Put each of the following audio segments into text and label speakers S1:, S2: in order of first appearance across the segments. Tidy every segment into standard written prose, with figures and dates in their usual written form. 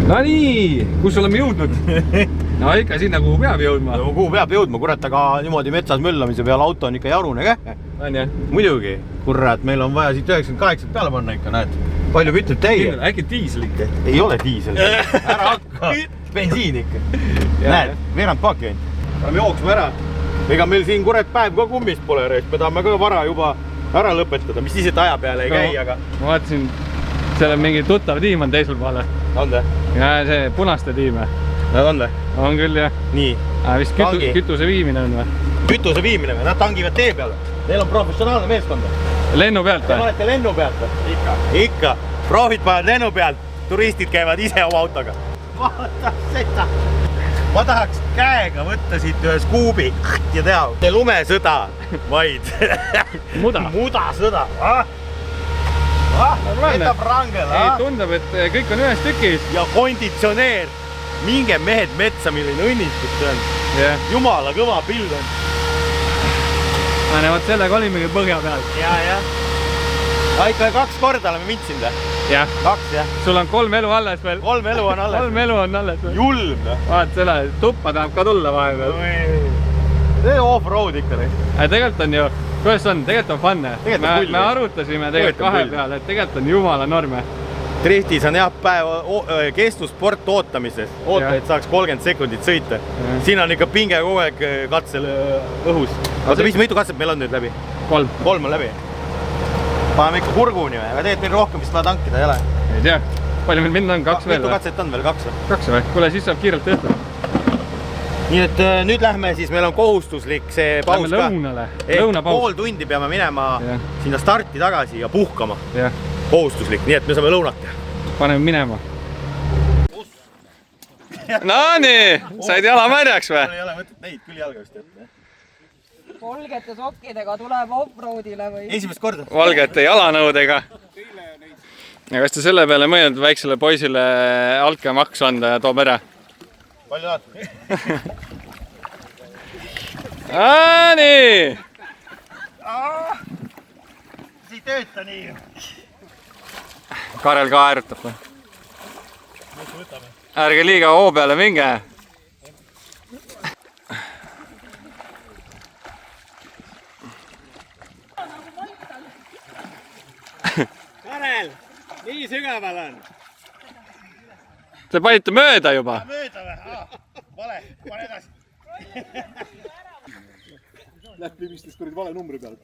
S1: No nii, kus oleme jõudnud? No ikka sinna, kuhu peab jõudma.
S2: No kuhu peab jõudma, kurat, aga niimoodi metsas möllamise peale auto on ikka jarune kähe.
S1: On jah?
S2: Muidugi, kurat, meil on vaja siit 98 peale panna ikka, näed. Palju kütub täie?
S1: Äkki diisel ikka?
S2: Ei ole diisel. Ära hakka. Bensiin ikka. Näed, veerand paaki ainult. Oleme jooksma ära. Ega meil siin kurat päev ka kummist pole reis. Me tahame ka vara juba ära lõpetada. Mis siis, et aja peale ei käi, aga...
S1: Ma vaatasin, seal on mingi tuttav tiim on teisel poole.
S2: On te?
S1: Ja see punaste tiim.
S2: Nad on te?
S1: On küll, jah.
S2: Nii.
S1: Vist kütuse viimine on või?
S2: Kütuse viimine või? Nad tangivad tee peale. Neil on professionaalne meeskond.
S1: Lennu pealt või?
S2: Te olete lennu pealt või? Ikka. Profid panevad lennu pealt. Turistid käivad ise oma autoga. Vaata seda. Ma tahaks käega võtta siit ühe skuubi ja teha. See lumesõda, vaid. Mudasõda. Võtab rangel.
S1: Tundub, et kõik on ühes tükis.
S2: Ja konditsioneer. Minge mehed metsa, milline õnnistus see on. Jumala kõva pild on.
S1: Võt sellega olimegi põhja peal.
S2: Ja. Ikka 2 korda oleme vintsinda.
S1: Jah.
S2: 2, jah.
S1: Sul on 3 elu alles veel.
S2: 3 elu on alles.
S1: 3 elu on alles veel.
S2: Julm.
S1: Vaat selle, tuppa tahab ka tulla vahepeal.
S2: See off-road ikka.
S1: Tegelikult on ju, kuidas on? Tegelikult on fun. Me arutasime tegelikult 2 peale, et tegelikult on jumala norme.
S2: Driftis on jah päeva kestvussport ootamises. Oota, et saaks 30 sekundit sõita. Siin on ikka pinge kogu aeg katsel õhus. Oota, mitu katset meil on nüüd läbi?
S1: 3.
S2: 3 on läbi. Paneme ikka kurguni või? Aga tegelikult meil rohkem vist vaja tankida ei ole.
S1: Ei tea. Palju meil minna on? 2 veel või?
S2: Mitu katset on veel? 2 või?
S1: 2 või? Kuule, siis saab kiirelt õhtu.
S2: Nii et nüüd lähme siis, meil on kohustuslik see paus ka.
S1: Lõunale. Lõunapaus.
S2: Pool tundi peame minema sinna starti tagasi ja puhkama. Kohustuslik, nii et me saame lõunata.
S1: Paneme minema. No nii, said jala märjaks või?
S2: Ei ole mõtet neid küll jalga just jätta.
S3: Valgete sokkidega tuleb off-roadile või?
S2: Esimest korda.
S1: Valgete jalanõudega. Ja kas te selle peale mõelnud väiksele poisile altkäemaksu anda ja toob ära?
S2: Palju tahad?
S1: Nii!
S2: See ei tööta nii.
S1: Karel ka äärutab või? Ärge liiga hoo peale minge.
S2: Karel, nii sügaval on.
S1: Te panite mööda juba?
S2: Mööda või? Vale, pane edasi.
S4: Lähti vistis kuradi vale numbri peale.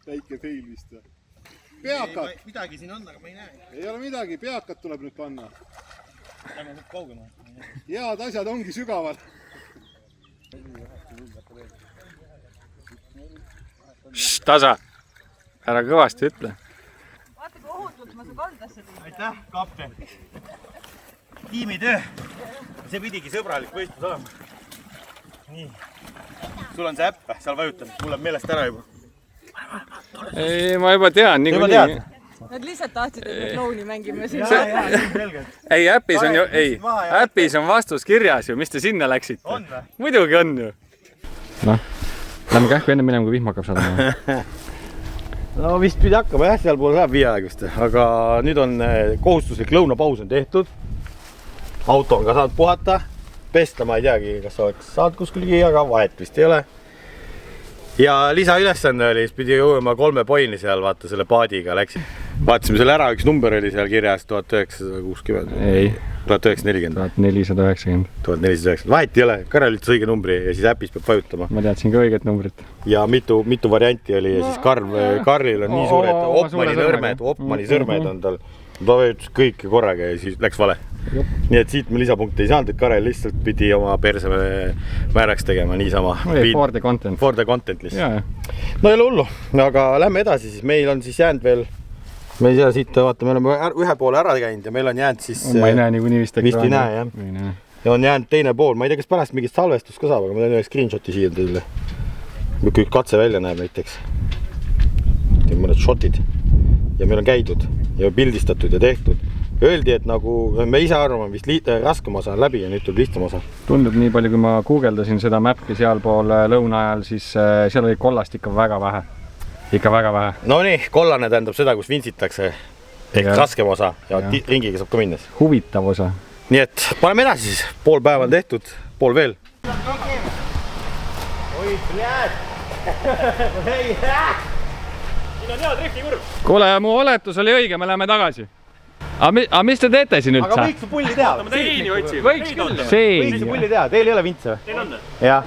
S4: Väike fail vist. Peakad.
S2: Midagi siin on, aga ma ei näe.
S4: Ei ole midagi, peakad tuleb nüüd panna.
S2: Lähme nüüd kaugema.
S4: Head asjad ongi sügaval.
S1: Tasa. Ära kõvasti ütle.
S3: Vaata, kui ohutult ma su kaldasse tulin.
S2: Aitäh, kapten. Tiimitöö. See pidigi sõbralik võistlus olema. Nii. Sul on see äpp, seal vajutan. Mul on meelest ära juba.
S1: Ei, ma juba tean.
S2: Juba tead?
S3: Nad lihtsalt tahtsid, et me klouni mängime siin.
S1: Ei, äppis on ju, äppis on vastus kirjas ju, mis te sinna läksite.
S2: On või?
S1: Muidugi on ju. Noh, lähme kähku enne minema, kui vihm hakkab saadama.
S2: No vist pidi hakkama jah, seal pool läheb 5 aegust. Aga nüüd on kohustuslik lõunapaus on tehtud. Auto on ka saanud puhata. Pesta ma ei teagi, kas oleks saanud kuskulgi, aga vahet vist ei ole. Ja lisaülesande oli, siis pidi jõuama 3 poini seal, vaata selle paadiga läksid. Vaatasime selle ära, üks number oli seal kirjas 1960.
S1: Ei.
S2: 1940.
S1: 1490.
S2: 1490. Vahet ei ole, Karel ütles õige numbri ja siis äpis peab vajutama.
S1: Ma teadsin ka õiget numbrit.
S2: Ja mitu varianti oli ja siis Karlil on nii suured Opmani sõrmed on tal. Ta vajutus kõike korraga ja siis läks vale. Nii et siit me lisapunkte ei saanud, et Karel lihtsalt pidi oma perse määraks tegema niisama.
S1: For the content.
S2: For the content lihtsalt. No ei ole hullu, aga lähme edasi, siis meil on siis jäänud veel, me ei saa siit, vaata, me oleme ühe poole ära käinud ja meil on jäänud siis...
S1: Ma ei näe niikuinii vist ekraani.
S2: Vist ei näe, jah. Ja on jäänud teine pool, ma ei tea, kas pärast mingit salvestust ka saab, aga ma teen ühe screenshoti siia teile. Kui katse välja näeb näiteks. Teen mõned shotid. Ja meil on käidud ja pildistatud ja tehtud. Öeldi, et nagu me ise arvame vist raskem osa on läbi ja nüüd tuleb lihtsam osa.
S1: Tundub nii palju, kui ma guugeldasin seda mappi seal pool lõuna ajal, siis seal oli kollast ikka väga vähe. Ikka väga vähe.
S2: No nii, kollane tähendab seda, kus vintsitakse. ehk raskem osa ja ringiga saab ka minna.
S1: Huvitav osa.
S2: Nii et paneme edasi siis. Pool päeva on tehtud, pool veel. Oi, blääd! Siin on hea driftikurv.
S1: Kuule, mu oletus oli õige, me läheme tagasi. Aga mis te teete siin üldse?
S2: Aga võiks su pulli teha?
S1: Võiks küll.
S2: Võiks su pulli teha? Teil ei ole vintse või?
S5: Teil on?
S2: Jah.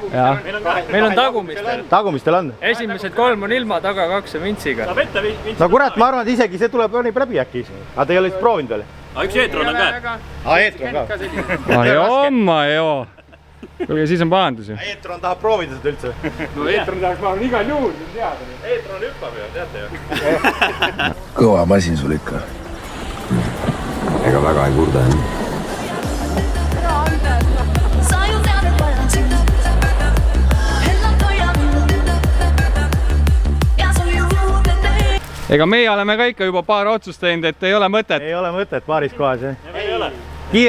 S5: Meil on tagumistel.
S2: Tagumistel on?
S5: Esimesed 3 on ilma, taga 2 on vintsiga.
S2: No kurat, ma arvan, et isegi see tuleb läbi äkki. Aga te ei ole siis proovinud veel?
S5: Üks eetron on ka.
S2: Eetron ka.
S1: Jomma joo. Kuulge, siis on pahandus ju.
S2: Eetron tahab proovida seda üldse.
S1: No Eetron tahaks ma igal juhul teada.
S2: Eetron hüppab ju, teate ju.
S6: Kõva masin sul ikka. Ega väga ei kurda.
S1: Ega meie oleme ka ikka juba paar otsust teinud, et ei ole mõtet.
S2: Ei ole mõtet paaris kohas, jah? Ei ole.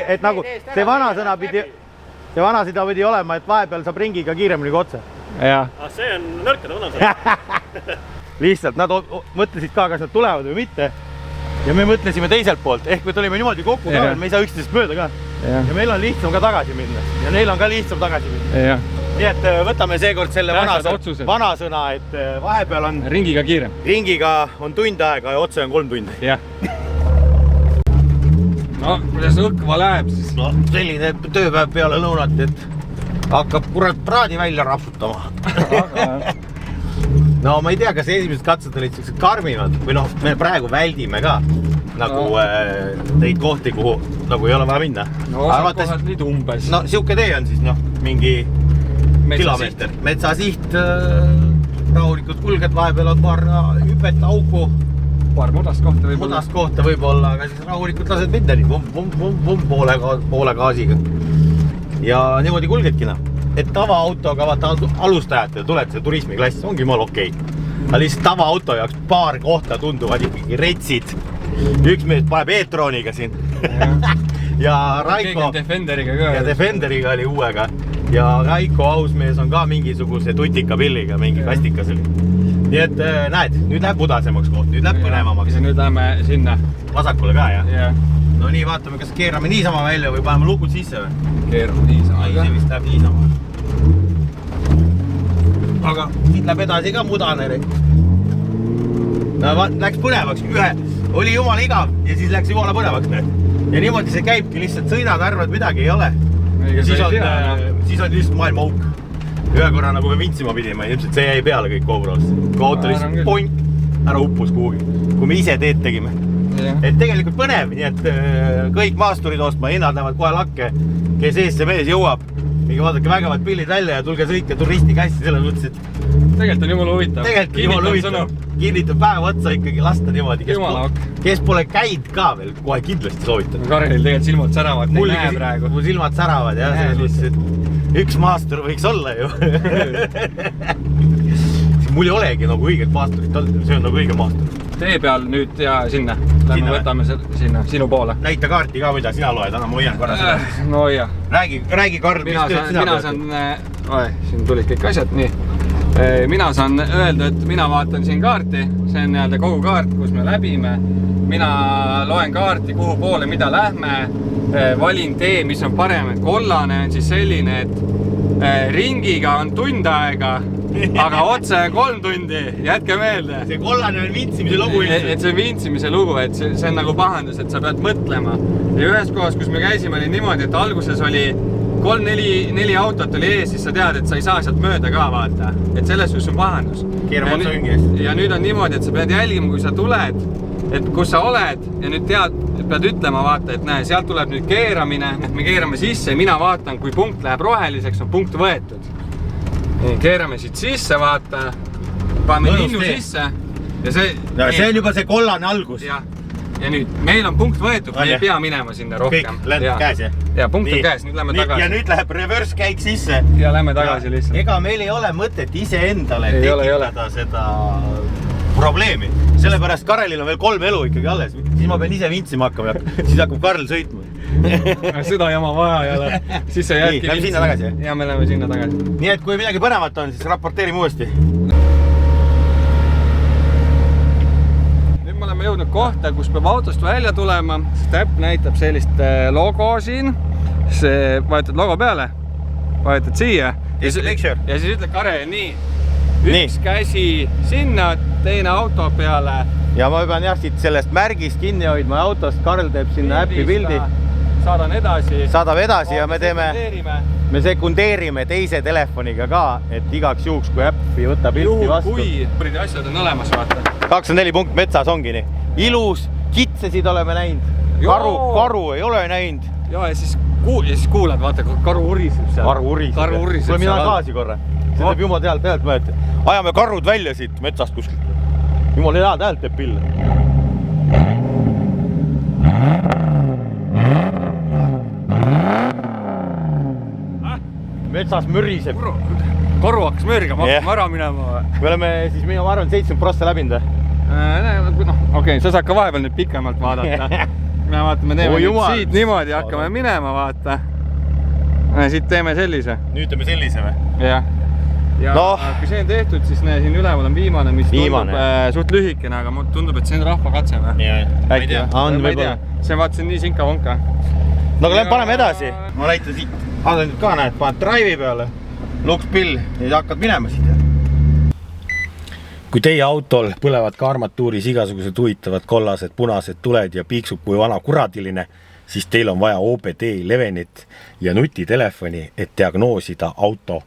S2: Et nagu see vanasõna pidi olema, et vahepeal saab ringiga kiiremini kui otse.
S1: Jah.
S5: See on nõrkade vanasõna.
S2: Lihtsalt nad mõtlesid ka, kas nad tulevad või mitte. Ja me mõtlesime teiselt poolt, ehk me tulime niimoodi kokku ka, me ei saa üksteisest mööda ka. Ja meil on lihtsam ka tagasi minna. Ja neil on ka lihtsam tagasi minna. Nii et võtame seekord selle vanasõna, et vahepeal on
S1: ringiga kiirem.
S2: Ringiga on tund aega ja otse on 3 tundi.
S1: Jah. No, kuidas õkva läheb siis?
S2: No, selline tööpäev peale lõunat, et hakkab kurat praadi välja rapsutama. No ma ei tea, kas esimesed katsed olid sellised karmimad või noh, me praegu väldime ka nagu neid kohti, kuhu nagu ei ole vaja minna.
S1: No osad kohad nüüd umbes.
S2: No siuke tee on siis noh, mingi kilomeeter. Metsasiht, rahulikult kulged, vahepeal on paar hüpet, auku.
S1: Paar mudast kohta võib-olla.
S2: Mudast kohta võib-olla, aga siis rahulikult lased minna nii, poole gaasiga. Ja niimoodi kulgedki noh. Et tavaautoga vaata alustajatele tuled see turismiklass, ongi mal okei. Aga lihtsalt tavaauto jaoks paar kohta tunduvad ikkagi retsid. Üks mees paneb e-troniga siin. Ja Raiko...
S1: Defenderiga ka.
S2: Ja Defenderiga oli uuega. Ja Raiko ausmees on ka mingisuguse tutika pilliga, mingi kastikas oli. Nii et näed, nüüd läheb mudasemaks koht, nüüd läheb põnevamaks.
S1: Nüüd läheme sinna.
S2: Vasakule ka, jah?
S1: Jah.
S2: No nii, vaatame, kas keerame niisama välja või paneme lukud sisse või?
S1: Keerame niisama.
S2: See vist läheb niisama. Aga siit läheb edasi ka mudane. Läks põnevaks. Oli jumala igav ja siis läks jumala põnevaks. Ja niimoodi see käibki, lihtsalt sõidad, arvad, midagi ei ole. Ja siis on lihtsalt maailma auk. Ühe korra nagu me vintsima pidime, ilmselt see jäi peale kõik kogurosse. Kui auto lihtsalt poink, ära uppus kuhugi. Kui me ise teed tegime. Et tegelikult põnev, nii et kõik maasturid ostma, hinnad lähevad kohe lakke, kes ees see mees jõuab. Mingi vaadake vägevad pillid välja ja tulge sõitke turisti kästi selles mõttes, et
S1: tegelikult on jumala huvitav.
S2: Tegelikult on jumala huvitav. Kinnitab päev otsa ikkagi lasta niimoodi. Kes pole käid ka veel, kohe kindlasti soovitan.
S1: Karelil tegelikult silmad säravad, neid näe praegu.
S2: Mu silmad säravad, jah, selles mõttes, et üks maastur võiks olla ju. Mul ei olegi nagu õiget maasturit olnud, see on nagu õige maastur.
S1: Tee peal nüüd ja sinna. Lähme võtame sinna, sinu poole.
S2: Näita kaarti ka, mida sina loed, anna ma hoian korra seda.
S1: No hoia.
S2: Räägi Karl, mis tööd sina
S1: pead? Siin tulid kõik asjad, nii. Mina saan öelda, et mina vaatan siin kaarti. See on nii-öelda kogu kaart, kus me läbime. Mina loen kaarti, kuhu poole, mida lähme. Valin tee, mis on parem, et kollane on siis selline, et ringiga on tund aega, aga otse 3 tundi, jätke meelde.
S2: See kollane on vintsimise lugu ilmselt.
S1: Et see on vintsimise lugu, et see on nagu pahandus, et sa pead mõtlema. Ja ühes kohas, kus me käisime, oli niimoodi, et alguses oli 3-4 autot oli ees, siis sa tead, et sa ei saa sealt mööda ka vaata. Et selles suhtes on pahandus.
S2: Keerame otsa ringi eest.
S1: Ja nüüd on niimoodi, et sa pead jälgima, kui sa tuled, et kus sa oled ja nüüd pead ütlema vaata, et näe, sealt tuleb nüüd keeramine, et me keerame sisse ja mina vaatan, kui punkt läheb roheliseks, on punkt võetud. Keerame siit sisse, vaata, paneme linnu sisse ja see...
S2: See on juba see kollane algus.
S1: Ja nüüd meil on punkt võetud, me ei pea minema sinna rohkem.
S2: Kõik, lähed käes, jah?
S1: Ja punkt on käes, nüüd lähme tagasi.
S2: Ja nüüd läheb reverse käik sisse.
S1: Ja lähme tagasi lihtsalt.
S2: Ega meil ei ole mõtet ise endale tekitada seda probleemi. Sellepärast Karelil on veel 3 elu ikkagi alles. Siis ma pean ise vintsima hakkama ja siis hakkab Karl sõitma.
S1: Seda jama vaja ei ole. Siis sa jäädki
S2: lähme sinna tagasi, jah?
S1: Ja me läheme sinna tagasi.
S2: Nii et kui midagi põnevat on, siis raporteerime uuesti.
S1: Nüüd me oleme oleme jõudnud kohta, kus peab autost välja tulema. See täpp näitab sellist logo siin. See vajutad logo peale, vajutad siia ja siis ütled Kare nii. Üks käsi sinna, teine auto peale.
S2: Ja ma pean jah siit sellest märgist kinni hoidma autost. Karl teeb sinna äppi pildi.
S1: Saadan edasi.
S2: Saadab edasi ja me sekundeerime teise telefoniga ka, et igaks juhuks, kui äppi võtab pilti vastu.
S1: Kui asjad on olemas, vaata.
S2: 24 punkt metsas ongi nii. Ilus, kitsesid oleme näinud. Karu ei ole näinud.
S1: Ja siis kuulad, vaata, karu uriseb seal.
S2: Karu uriseb. Kui mina gaasi korra. See teeb jumala healt häält mõelda. Ajame karud välja siit metsast kuskilt. Jumala healt häält teeb pille. Metsas müriseb.
S1: Karu hakkas mürgama, hakkame ära minema.
S2: Me oleme siis, ma arvan, 70% läbinud.
S1: Okei, sa saad ka vahepeal nüüd pikemalt vaadata. Me teeme siit niimoodi, hakkame minema, vaata. Siit teeme sellise.
S2: Nüüd teeme sellise või?
S1: Jah. Ja kui see on tehtud, siis siin üleval on viimane, mis tundub suht lühikene, aga mulle tundub, et see on rahva katse või?
S2: Ma ei tea.
S1: See vaatasin nii sinka-vonka.
S2: No aga paneme edasi. Ma näitan siit. Aga nüüd ka näed, paned drive'i peale. Luks pill ja hakkad minema siit. Kui teie autol põlevad ka armatuuris igasugused huvitavad kollased, punased tuled ja piiksub kui vana kuradiline, siis teil on vaja OBD levenit ja nutitelefoni, et diagnoosida auto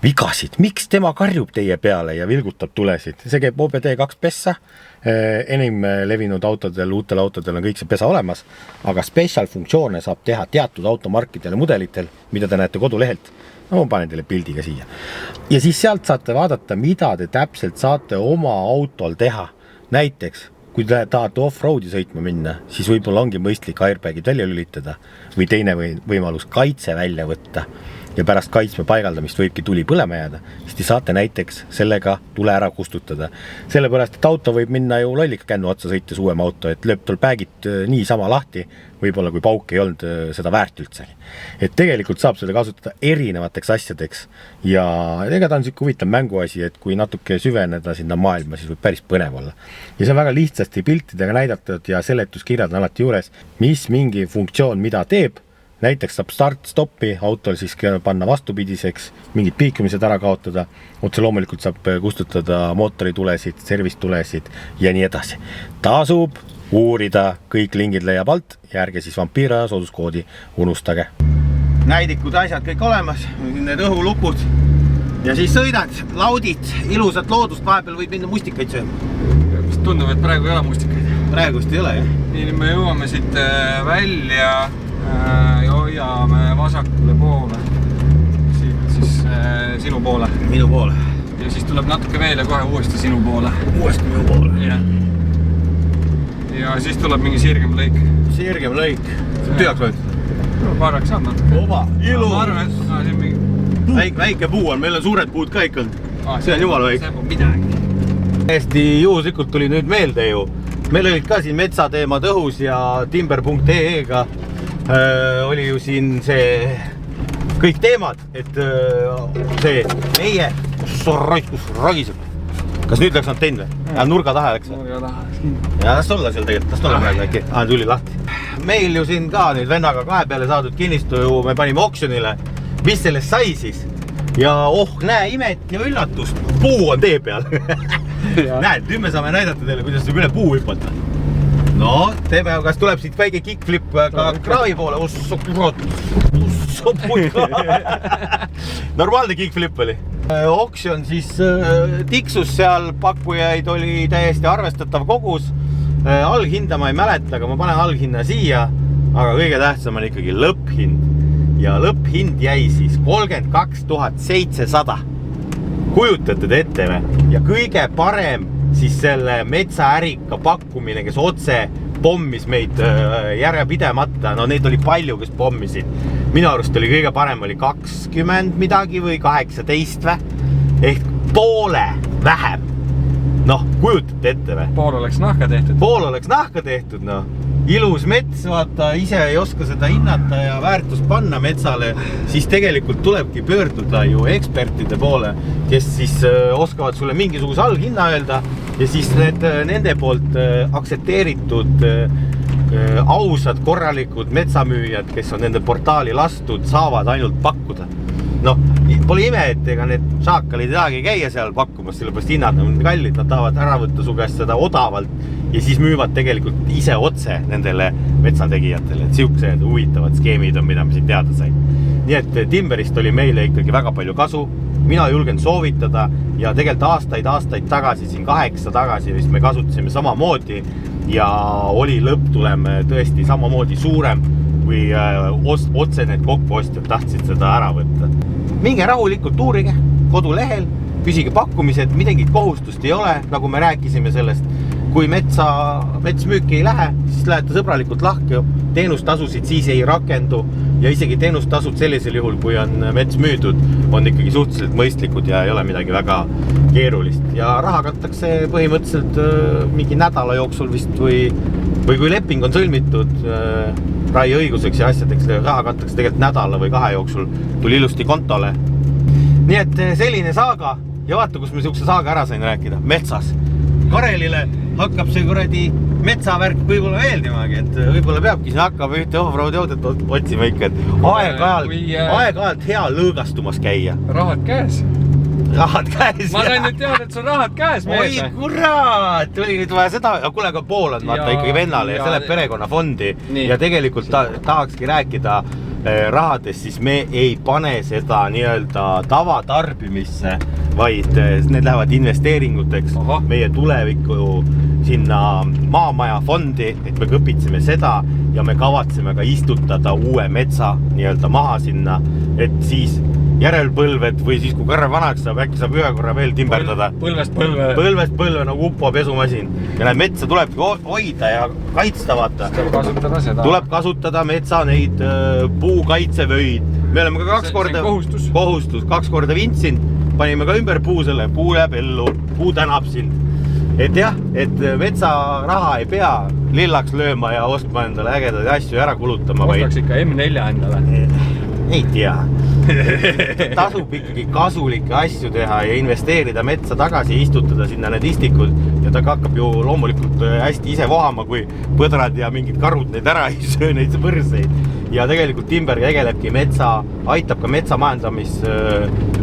S2: vigasid. Miks tema karjub teie peale ja vilgutab tulesid? See käib OBD2 pessa. Enim levinud autodel, uutel autodel on kõik see pesa olemas, aga special funktsioone saab teha teatud automarkidel ja mudelitel, mida te näete kodulehelt. No ma panen teile pildiga siia. Ja siis sealt saate vaadata, mida te täpselt saate oma autol teha. Näiteks, kui te tahate off-roadi sõitma minna, siis võib-olla ongi mõistlik airbagid välja lülitada või teine võimalus kaitse välja võtta. Ja pärast kaitsme paigaldamist võibki tuli põlema jääda, siis te saate näiteks sellega tule ära kustutada. Sellepärast, et auto võib minna ju lollika kännu otsa sõites uuem auto, et lööb tol päägid nii sama lahti, võib-olla kui pauk ei olnud seda väärt üldse. Et tegelikult saab seda kasutada erinevateks asjadeks ja ega ta on siuke huvitav mänguasi, et kui natuke süveneda sinna maailma, siis võib päris põnev olla. Ja see on väga lihtsasti piltidega näidatud ja seletuskirjad on alati juures, mis mingi funktsioon mida teeb. Näiteks saab start-stoppi autol siis panna vastupidiseks, mingid piikumised ära kaotada. Otse loomulikult saab kustutada mootoritulesid, servistulesid ja nii edasi. Tasub uurida, kõik lingid leiab alt ja ärge siis vampiira sooduskoodi unustage. Näidikud asjad kõik olemas, need õhulukud ja siis sõidad, laudid, ilusat loodust, vahepeal võid minna mustikaid sööma.
S1: Mis tundub, et praegu ei ole mustikaid?
S2: Praegust ei ole, jah?
S1: Nii me jõuame siit välja ja hoiame vasakule poole, siit siis sinu poole.
S2: Minu poole.
S1: Ja siis tuleb natuke veel ja kohe uuesti sinu poole.
S2: Uuesti minu poole.
S1: Ja siis tuleb mingi sirgem lõik.
S2: Sirgem lõik. See tühjaks võetud?
S1: Paraks saab natuke.
S2: Oba,
S1: ilus.
S2: Väike puu on, meil on suured puud ka ikka. See on jumala väike.
S1: See pole midagi.
S2: Hästi juhuslikult tuli nüüd meelde ju. Meil olid ka siin metsateemad õhus ja timber.ee-ga oli ju siin see kõik teemad, et see meie, kus ragiseb. Kas nüüd läks antenn või? Nurga taha läks.
S1: Nurga taha.
S2: Ja las olla seal tegelikult, las olla praegu äkki. Tuli lahti. Meil ju siin ka nüüd vennaga 2 peale saadud kinnistu ju me panime oksjonile. Mis sellest sai siis? Ja näe imet ja üllatust. Puu on tee peal. Näed, nüüd me saame näidata teile, kuidas saab üle puu hüpata. No, teeme, kas tuleb siit väike kickflip ka kraavi poole? Normaalne kickflip oli. Oksjon siis tiksus seal, pakkujaid oli täiesti arvestatav kogus. Allhinda ma ei mäleta, aga ma panen allhinna siia. Aga kõige tähtsam on ikkagi lõpphind. Ja lõpphind jäi siis 32 700. Kujutate te ette või? Ja kõige parem siis selle metsaärika pakkumine, kes otse pommis meid järjepidemata. No neid oli palju, kes pommisid. Minu arust oli kõige parem oli 20 midagi või 18 või? Ehk poole vähem. Noh, kujutate ette või?
S1: Pool oleks nahka tehtud.
S2: Pool oleks nahka tehtud, noh. Ilus mets, vaata, ise ei oska seda hinnata ja väärtust panna metsale, siis tegelikult tulebki pöörduda ju ekspertide poole, kes siis oskavad sulle mingisuguse allhinna öelda ja siis nende poolt aktsepteeritud ausad, korralikud metsamüüjad, kes on nende portaali lastud, saavad ainult pakkuda. Noh, pole ime, et ega need šaakalid ei tahagi käia seal pakkumas, sellepärast hinnad on kallid, nad tahavad ära võtta su käest seda odavalt ja siis müüvad tegelikult ise otse nendele metsategijatele, et siuksed huvitavad skeemid on, mida me siin teada sain. Nii et Timberist oli meile ikkagi väga palju kasu, mina julgen soovitada ja tegelikult aastaid tagasi, siin 8 tagasi vist me kasutasime samamoodi ja oli lõpptulem tõesti samamoodi suurem, kui otse need kokkuostjad tahtsid seda ära võtta. Minge rahulikult uurige kodulehel, küsige pakkumised, midagi kohustust ei ole, nagu me rääkisime sellest. Kui metsmüüki ei lähe, siis lähete sõbralikult lahke, teenustasusid siis ei rakendu ja isegi teenustasud sellisel juhul, kui on mets müüdud, on ikkagi suhteliselt mõistlikud ja ei ole midagi väga keerulist. Ja raha kantakse põhimõtteliselt mingi nädala jooksul vist või kui leping on sõlmitud raieõiguseks ja asjadeks, raha kantakse tegelikult nädala või 2 jooksul, tuli ilusti kontole. Nii et selline saaga ja vaata, kus me siukse saaga ära sain rääkida, metsas. Karelile hakkab see kuradi metsavärk võib-olla meeldimagi, et võib-olla peabki siin hakkab ühte offroadi autot otsima ikka, et aeg-ajalt hea lõõgastumas käia.
S1: Rahad käes.
S2: Rahad käes.
S1: Ma sain nüüd teada, et sul rahad käes mees.
S2: Oi kurat, oli nüüd vaja seda, kuule ka pool on vaata ikkagi vennale ja selle perekonnafondi ja tegelikult tahakski rääkida rahadest, siis me ei pane seda nii-öelda tavatarbimisse, vaid need lähevad investeeringuteks meie tulevikku sinna maamaja fondi, et me kõpitseme seda ja me kavatseme ka istutada uue metsa nii-öelda maha sinna, et siis järelpõlved või siis kui karv vanaks saab, äkki saab ühe korra veel timberdada.
S1: Põlvest põlve.
S2: Põlvest põlve nagu upo pesumasin. Ja need metsa tulebki hoida ja kaitsta vaata. Tuleb kasutada metsa neid puukaitsevöid. Me oleme ka 2 korda kohustus 2 korda vintsin, panime ka ümber puu selle, puu jääb ellu, puu tänab sind. Et jah, et metsa raha ei pea lillaks lööma ja ostma endale ägedaid asju ära kulutama.
S1: Ostaks ikka M4 endale.
S2: Ei tea. Tasub ikkagi kasulikke asju teha ja investeerida metsa tagasi, istutada sinna need istikud ja ta hakkab ju loomulikult hästi ise vohama, kui põdrad ja mingid karud neid ära ei söö, neid võrseid. Ja tegelikult Timber tegelebki aitab ka metsamajandamis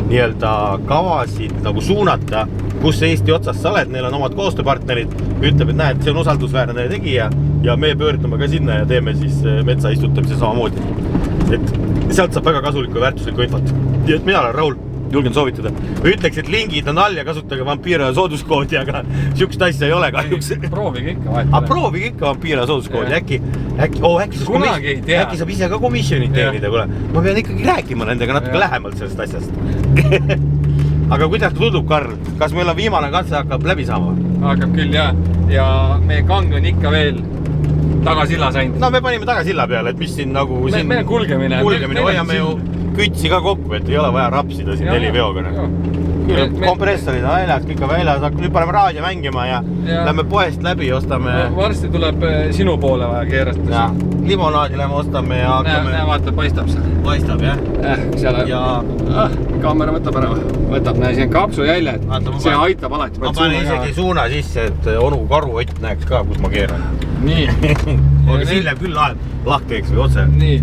S2: nii-öelda kavasid nagu suunata, kus Eesti otsas sa oled, neil on omad koostööpartnerid, ütleb, et näed, see on usaldusväärne tegija ja me pöördume ka sinna ja teeme siis metsa istutamise samamoodi. Et sealt saab väga kasulikku ja väärtuslikku infot. Ja et mina olen Raul, julgen soovitada. Või ütleks, et lingid on all ja kasutage vampiira sooduskoodi, aga siukest asja ei ole kahjuks.
S1: Proovige ikka vahetada.
S2: Proovige ikka vampiira sooduskoodi, äkki saab ise ka komisjonid teenida, kuule. Ma pean ikkagi rääkima nendega natuke lähemalt sellest asjast. Aga kuidas tundub, Karl? Kas meil on viimane katse hakkab läbi saama?
S1: Hakkab küll, jah. Ja meie kang on ikka veel tagasilla sain.
S2: No me panime tagasilla peale, et mis siin nagu...
S1: Meil kulgemine.
S2: Hoiame ju kütsi ka kokku, et ei ole vaja rapsida siin 4 veoga. Kompressorid on väljas, kõik on väljas. Nüüd paneme raadio mängima ja lähme poest läbi, ostame...
S1: Varsti tuleb sinu poole vaja keerata.
S2: Limonaadi lähme ostame ja hakkame...
S1: Näe, vaata, paistab seal.
S2: Paistab, jah?
S1: Kaamera võtab ära. Võtab, näe, siin kapsu jäljed. See aitab alati.
S2: Ma panen isegi suuna sisse, et onu karuott näeks ka, kus ma keeran.
S1: Nii.
S2: Aga siin läheb küll lahteks või otse.
S1: Nii,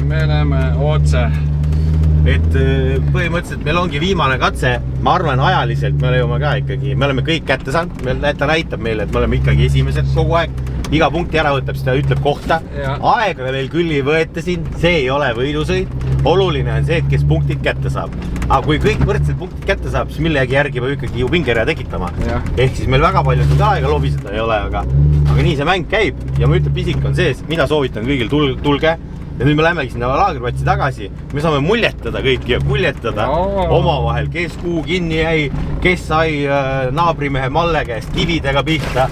S1: me läheme otse.
S2: Et põhimõtteliselt meil ongi viimane katse, ma arvan ajaliselt, me oleme ka ikkagi, me oleme kõik kätte saanud, ta näitab meile, et me oleme ikkagi esimesed kogu aeg, iga punkti ära võtab, seda ütleb kohta, aega veel küll ei võeta siin, see ei ole võidusõit, oluline on see, et kes punktid kätte saab. Aga kui kõik võrdselt punktid kätte saab, siis millegi järgi peab ikkagi ju pingerea tekitama. Ehk siis meil väga palju seda aega lobiseda ei ole, aga nii see mäng käib ja ma ütleb, pisik on sees, mina soovitan kõigil tulge. Ja nüüd me lähemegi sinna laagriplatsi tagasi, me saame muljetada kõiki ja kuljetada omavahel, kes kuu kinni jäi, kes sai naabrimehe Malle käest kividega pihta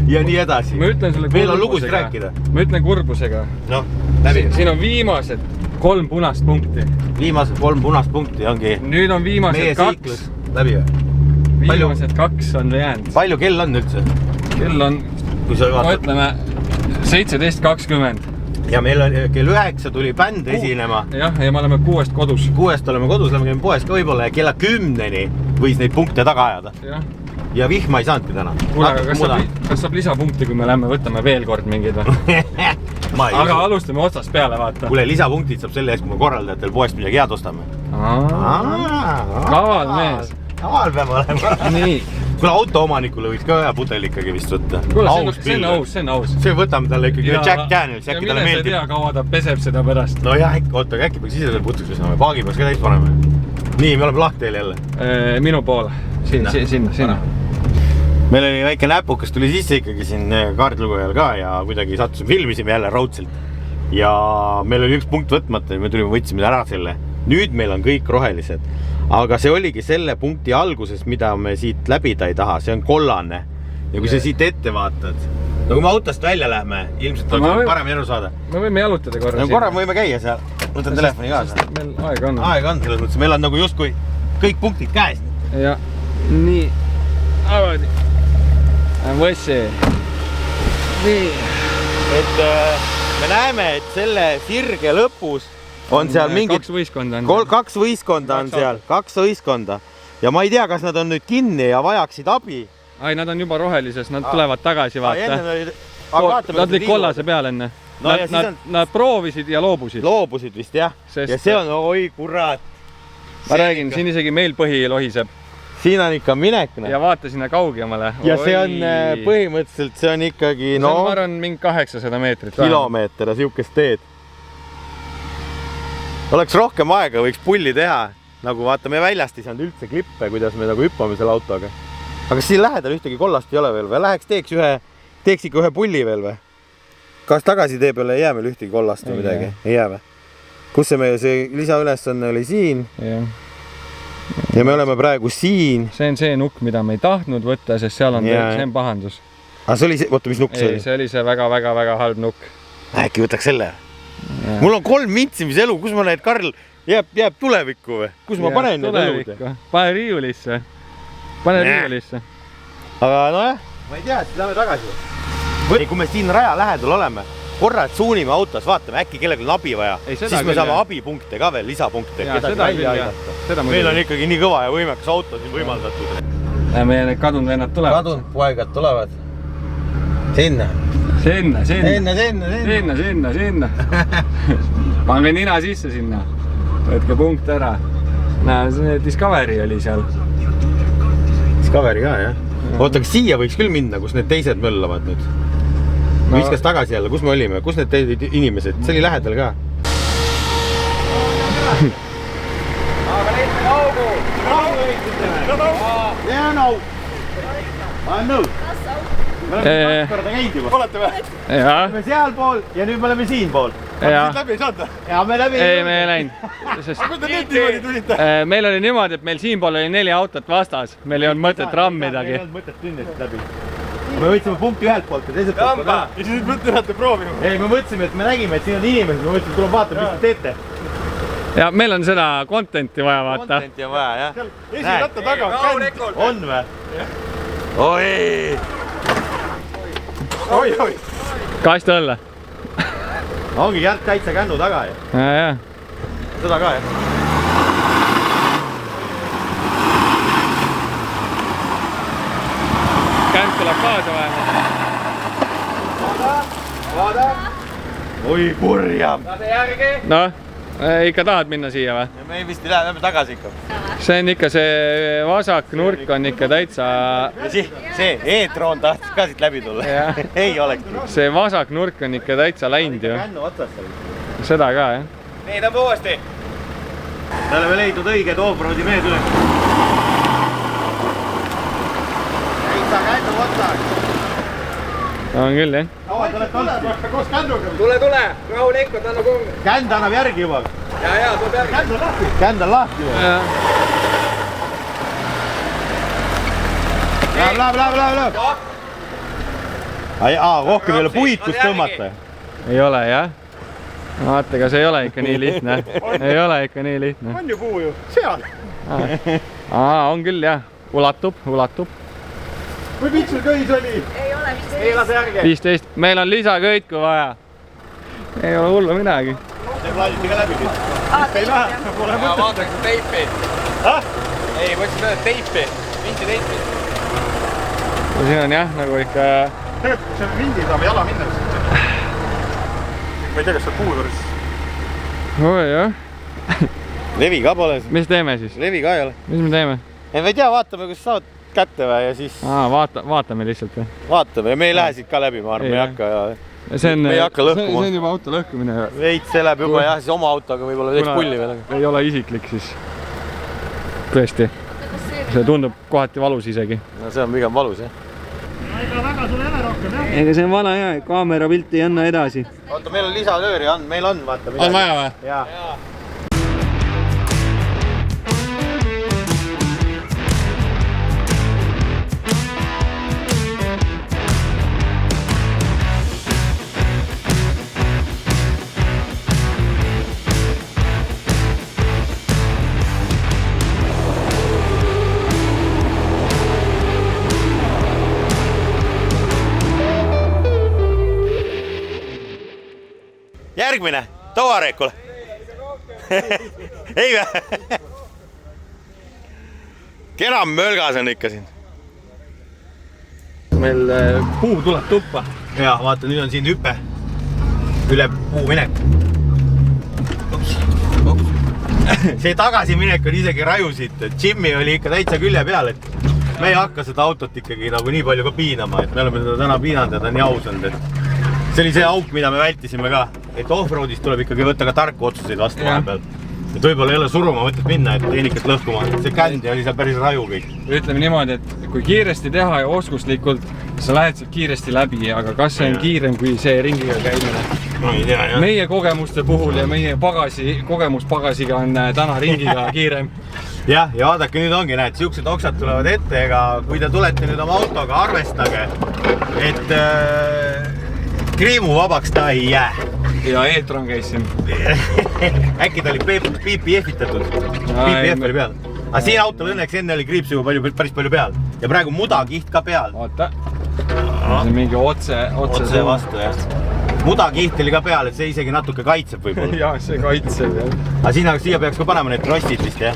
S2: ja nii edasi. Meil on lugust rääkida.
S1: Ma ütlen kurbusega.
S2: No, läbi.
S1: Siin on viimased 3 punast punkti.
S2: Viimased 3 punast punkti ongi
S1: nüüd on viimased 2.
S2: Läbi või?
S1: Viimased 2 on jäänud.
S2: Palju kell on üldse?
S1: Kell on, ma ütleme, 17:20.
S2: Ja meil on kell 9 tuli bänd esinema.
S1: Jah, ja me oleme 6 kodus.
S2: 6 oleme kodus, lähme käime poes ka võib-olla ja kella 10-ni võis neid punkte taga ajada. ja vihma ei saanudki täna.
S1: Kuule, aga kas saab lisapunkti, kui me lähme võtame veel kord mingid või? Aga alustame otsast peale, vaata.
S2: Kuule, lisapunktid saab selle eest, kui me korraldajatel poest midagi head ostame.
S1: Kaval mees.
S2: Kaval peab olema.
S1: Nii.
S2: Kuule, autoomanikule võiks ka ühe pudel ikkagi vist võtta.
S1: Kuule, see on aus.
S2: See võtame talle ikkagi Jack Daniels, äkki talle meeldib.
S1: Ja mille sa tea, kaua ta peseb seda pärast?
S2: No jah, äkki peaks ise selle putuks pesama. Paagi peaks ka täis panema. Nii, me oleme lahtel jälle.
S1: Minu poole. Sinna.
S2: Meil oli väike näpukas, tuli sisse ikkagi siin kaardlugujal ka ja kuidagi sattusime, filmisime jälle raudselt. Ja meil oli üks punkt võtmata ja me võtsime ära selle. Nüüd meil on kõik rohelised. Aga see oligi selle punkti alguses, mida me siit läbida ei taha. See on kollane. Ja kui sa siit ette vaatad, no kui me autost välja lähme, ilmselt oleks paremini aru saada.
S1: Me võime jalutada korra siin.
S2: Korra võime käia seal. Võtan telefoni kaasa.
S1: Meil aega on.
S2: Aega on selles mõttes. Meil on nagu justkui kõik punktid käes.
S1: Ja nii. Avadi. Võssi. Nii.
S2: Et me näeme, et selle sirge lõpus on seal mingid...
S1: Kaks võistkonda
S2: on seal. Kaks võistkonda. Ja ma ei tea, kas nad on nüüd kinni ja vajaksid abi.
S1: Ai, nad on juba rohelises, nad tulevad tagasi, vaata. Nad olid kollase peal enne. Nad proovisid ja loobusid.
S2: Loobusid vist, jah. Ja see on, oi kurat.
S1: Ma räägin, siin isegi meil põhi lohiseb.
S2: Siin on ikka minek.
S1: Ja vaata sinna kaugemale.
S2: Ja see on põhimõtteliselt, see on ikkagi,
S1: no... See on, ma arvan, mingi 800 meetrit.
S2: Kilomeeter ja siukest teed. Oleks rohkem aega, võiks pulli teha. Nagu vaata, me väljast ei saanud üldse klippe, kuidas me nagu hüppame selle autoga. Aga siin lähedal ühtegi kollast ei ole veel või? Läheks teeks ikka ühe pulli veel või? Kas tagasi tee peale ei jää meil ühtegi kollast või midagi? Ei jää või? Kus see meie lisaülesanne oli siin? Ja me oleme praegu siin.
S1: See on see nukk, mida me ei tahtnud võtta, sest seal on see on pahandus.
S2: Aga see oli see, oota, mis nukk see oli?
S1: See oli see väga halb nukk.
S2: Äkki võtaks selle? Mul on 3 vintsimiselu, kus ma näed, Karl, jääb tulevikku või? Kus ma panen need elud?
S1: Pane riiulisse.
S2: Aga nojah, ma ei tea, et lähme tagasi. Kui me siin raja lähedal oleme, korra, et suunime autos, vaatame, äkki kellelgi on abi vaja, siis me saame abipunkte ka veel, lisapunkte. Meil on ikkagi nii kõva ja võimekas auto siin võimaldatud.
S1: Meie need kadunud vennad tulevad.
S2: Kadunud poegad tulevad. Sinna.
S1: Pange nina sisse sinna. Võtke punkt ära. Näe, see Discovery oli seal.
S2: Discovery ka, jah? Oota, kas siia võiks küll minna, kus need teised möllavad nüüd? Viskas tagasi jälle, kus me olime? Kus need teised inimesed? See oli lähedal ka.
S1: Aga leidme augu!
S2: Yeah, no. I know. Me oleme 2 korda käinud juba. Olete või? Me oleme seal pool ja nüüd me oleme siin pool. Siit läbi ei saada? Ja me läbi
S1: ei me ei läinud.
S2: Aga te nüüd niimoodi tulite?
S1: Meil oli niimoodi, et meil siin pool oli 4 autot vastas. Meil ei olnud mõtet rammidagi.
S2: Meil ei olnud mõtet tünnest läbi. Me võtsime punkti ühelt poolt ja teiselt poolt. Ja siis mõtlete proovima? Ei, me mõtlesime, et me nägime, et siin on inimesed. Me mõtlesime, et tuleb vaata, mis te teete.
S1: Ja meil on seda contenti vaja vaata.
S2: Contenti on vaja, jah.
S4: Esiratta taga on känd.
S2: On või? Oi!
S1: Kast õlle.
S2: Ongi järg täitsa kännu taga, jah?
S1: Ja.
S2: Seda ka, jah?
S1: Känd tuleb kaasa vaja.
S2: Vaada! Oi, kurjam!
S1: Lase järgi! Noh, ikka tahad minna siia või?
S2: Me vist ei lähe, lähme tagasi ikka.
S1: See on ikka, see vasak nurk on ikka täitsa...
S2: See e-troon tahtis ka siit läbi tulla. Ei olekski.
S1: See vasak nurk on ikka täitsa läinud ju.
S2: Kännu otsas seal.
S1: Seda ka, jah.
S2: Nii, tõmba uuesti. Me oleme leidnud õiged offroadi mehed üle. Täitsa kännu otsas.
S1: On küll, jah.
S2: Koos kännuga.
S1: Tule, rahulikult, anna kummi.
S2: Känd annab järgi juba.
S1: Ja, tuleb järgi.
S2: Känd on lahti. Känd on lahti juba. Läheb. Rohkem ei ole puid, kus tõmmata.
S1: Ei ole, jah. Vaata, aga see ei ole ikka nii lihtne. Ei ole ikka nii lihtne.
S4: On ju puu ju, seal.
S1: On küll, jah. Ulatub.
S4: Või miks sul köis oli?
S3: Ei ole vist.
S4: Ei lase järgi.
S1: 15. Meil on lisakõitku vaja. Ei ole hullu midagi.
S2: See plaaditi ka läbi.
S4: Ei lähe, pole mõtet.
S5: Vaataks teipi. Ei, võtsin teipi. Vinti teipi.
S1: siin on jah, nagu ikka...
S4: See on vindi, saame jala minna. Ma ei tea, kas see puuduris.
S1: Oi jah.
S2: Levi ka pole.
S1: Mis teeme siis?
S2: Levi ka ei ole.
S1: Mis me teeme?
S2: Ei, ma ei tea, vaatame, kus saad kätte või ja siis...
S1: Vaatame lihtsalt või?
S2: Vaatame ja me ei lähe siit ka läbi, ma arvan, me ei hakka ja...
S1: See
S2: me ei hakka lõhkuma.
S1: See on juba auto lõhkumine.
S2: Veits see läheb juba jah, siis oma autoga võib-olla teeks pulli veel.
S1: Ei ole isiklik siis. Tõesti. See tundub kohati valus isegi.
S2: No see on pigem valus jah.
S4: Ega väga tule jälle rohkem jah.
S1: Ega see on vana hea, kaamera pilti ei anna edasi.
S2: Oota, meil on lisalööri, meil on vaata midagi.
S1: On vaja või?
S2: Jaa. Järgmine, Touarekule. Ei või? Kena mölgas on ikka siin.
S1: Meil puu tuleb tuppa.
S2: Jaa, vaata, nüüd on siin hüpe. Üle puu minek. See tagasiminek on isegi raju siit. Jimmy oli ikka täitsa külje peal, et me ei hakka seda autot ikkagi nagu nii palju ka piinama, et me oleme seda täna piinanud ja ta on nii aus olnud, et see oli see auk, mida me vältisime ka, et off-roadist tuleb ikkagi võtta ka tarku otsuseid vastu vahepeal. Et võib-olla ei ole suruma mõtet minna, et tehnikat lõhkuma. See kändi oli seal päris raju kõik.
S1: Ütleme niimoodi, et kui kiiresti teha ja oskuslikult, sa lähed sealt kiiresti läbi, aga kas see on kiirem kui see ringiga käimine?
S2: No ei tea, jah.
S1: Meie kogemuste puhul ja meie kogemus pagasiga on täna ringiga kiirem.
S2: Jah, ja vaadake, nüüd ongi, näed, siuksed oksad tulevad ette, ega kui te tulete nüüd oma autoga, arvestage, et kriimu vabaks ta ei jää. Ja
S1: e-tron käis siin.
S2: Äkki ta oli PPF-itatud. PPF oli peal. Aga siin autol õnneks enne oli kriips juba päris palju peal. Ja praegu mudakiht ka peal.
S1: Oota. See on mingi otse
S2: vastu, jah. Mudakiht oli ka peal, et see isegi natuke kaitseb võib-olla.
S1: Jah, see kaitseb, jah.
S2: Aga siia peaks ka panema need trossid vist, jah?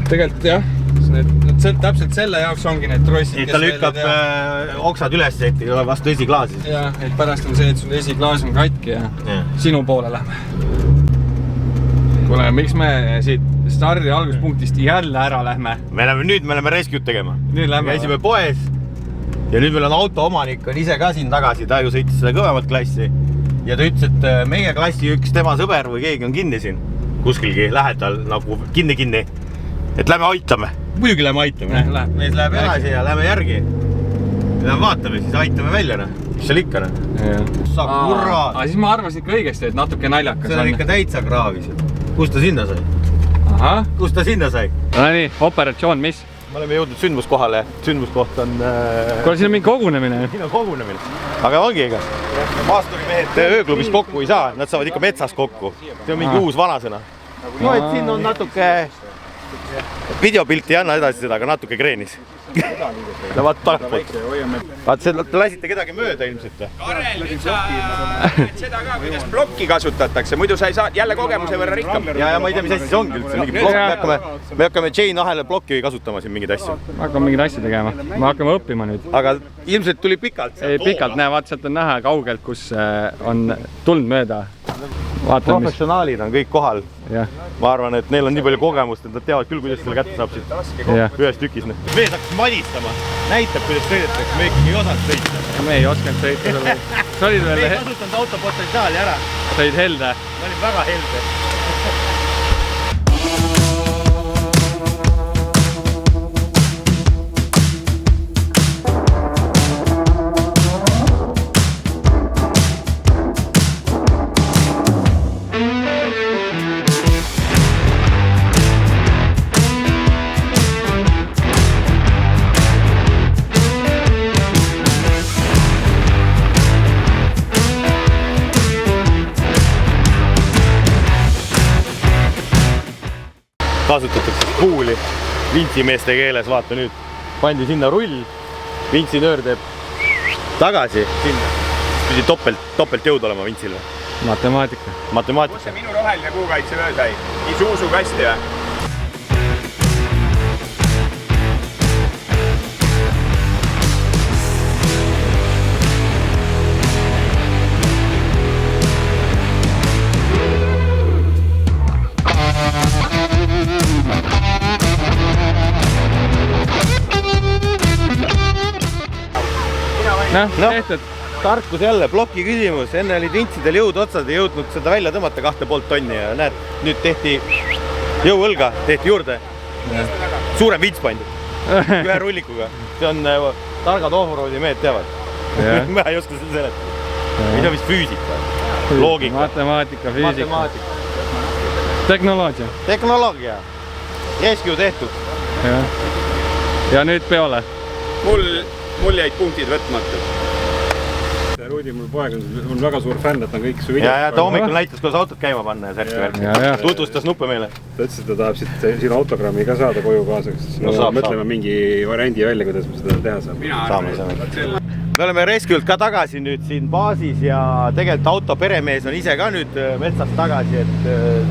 S1: Tegelikult jah. Täpselt selle jaoks ongi need trossid.
S2: Et ta lükkab oksad üles, et ei ole vastu esiklaasi.
S1: Jah, et pärast on see, et sul esiklaas on katki ja sinu poole lähme. Kuule, miks me siit stardi alguspunktist jälle ära lähme?
S2: Nüüd me oleme rescue'd tegema. Käisime poes ja nüüd meil on auto omanik on ise ka siin tagasi, ta ju sõitis seda kõvemat klassi ja ta ütles, et meie klassi üks tema sõber või keegi on kinni siin kuskilgi lähedal nagu kinni. Et lähme aitame. Muidugi lähme aitame. Mees läheb edasi ja lähme järgi. Ja vaatame, siis aitame välja. Mis seal ikka? Saab kurraad.
S1: Aga siis ma arvasin ikka õigesti, et natuke naljakas on.
S2: See on ikka täitsa kraavis. Kus ta sinna sai?
S1: Ahah.
S2: Kus ta sinna sai?
S1: No nii, operatsioon, mis?
S2: Me oleme jõudnud sündmuskohale. Sündmuskoht on...
S1: Kuule, siin on mingi kogunemine.
S2: Siin on kogunemine. Aga ongi ega. Maasturimehed ööklubis kokku ei saa. Nad saavad ikka metsas kokku. See on mingi uus vanasõna. No, et siin on natuke... Videopilti ei anna edasi seda, aga natuke kreenis. Ja vaat tagantpoolt. Vaat te lasite kedagi mööda ilmselt.
S7: Karel, nüüd sa näed seda ka, kuidas blokki kasutatakse, muidu sa ei saa jälle kogemuse võrra rikkam.
S2: Ja ma ei tea, mis asi see ongi üldse. Me hakkame Jane ahele blokki kasutama siin mingid asju.
S1: Me hakkame mingid asju tegema. Me hakkame õppima nüüd.
S2: Aga ilmselt tuli pikalt.
S1: Ei, pikalt, näe, vaat sealt on näha kaugelt, kus on tuld mööda.
S2: Professionaalid on kõik kohal.
S1: Ja.
S2: Ma arvan, et neil on nii palju kogemust, et nad teavad küll, kuidas selle kätte saab siit ühes tükis. Mees hakkas madistama, näitab, kuidas sõidetakse, me ikkagi ei osanud sõita.
S1: Me ei osanud sõita selle. Sa olid veel...
S2: Me ei kasutanud auto potentsiaali ära.
S1: Sa olid helde?
S2: Ma olin väga helde. Kasutatakse puuli vintsimeeste keeles, vaata nüüd. Pandi sinna rull, vintsinöör teeb tagasi sinna. Pidi toppelt jõud olema vintsile.
S1: Matemaatika.
S7: Kus see minu roheline puukaitsevöö sai? Isuzu kasti või?
S1: noh,
S2: Noh.
S1: tehtud.
S2: tarkus jälle, ploki küsimus, enne olid vintsidel jõud otsad, ei jõudnud seda välja tõmmata 2,5 tonni ja näed, nüüd tehti jõuõlga, tehti juurde. Suurem vints pandi, ühe rullikuga. See on targad offroadi mehed teavad. Ma ei oska seda seletada. Ei tea, mis füüsika, loogika.
S1: Matemaatika, füüsika. Tehnoloogia.
S2: Tehnoloogia. Rescue tehtud.
S1: Ja nüüd peole.
S7: Mul jäid punktid võtmata.
S4: Ruudi, mul poeg on väga suur fänn, et on kõik su
S2: Ja ta hommikul näitas, kuidas autot käima panna ja särki värki. Tutvustas nuppe meile.
S4: Ta ütles, et ta tahab siin autogrammi ka saada koju kaasaks.
S2: No saab,
S4: mõtleme mingi variandi välja, kuidas me seda teha saame.
S2: Saame. Me oleme Rescue'lt ka tagasi nüüd siin baasis ja tegelikult auto peremees on ise ka nüüd metsast tagasi, et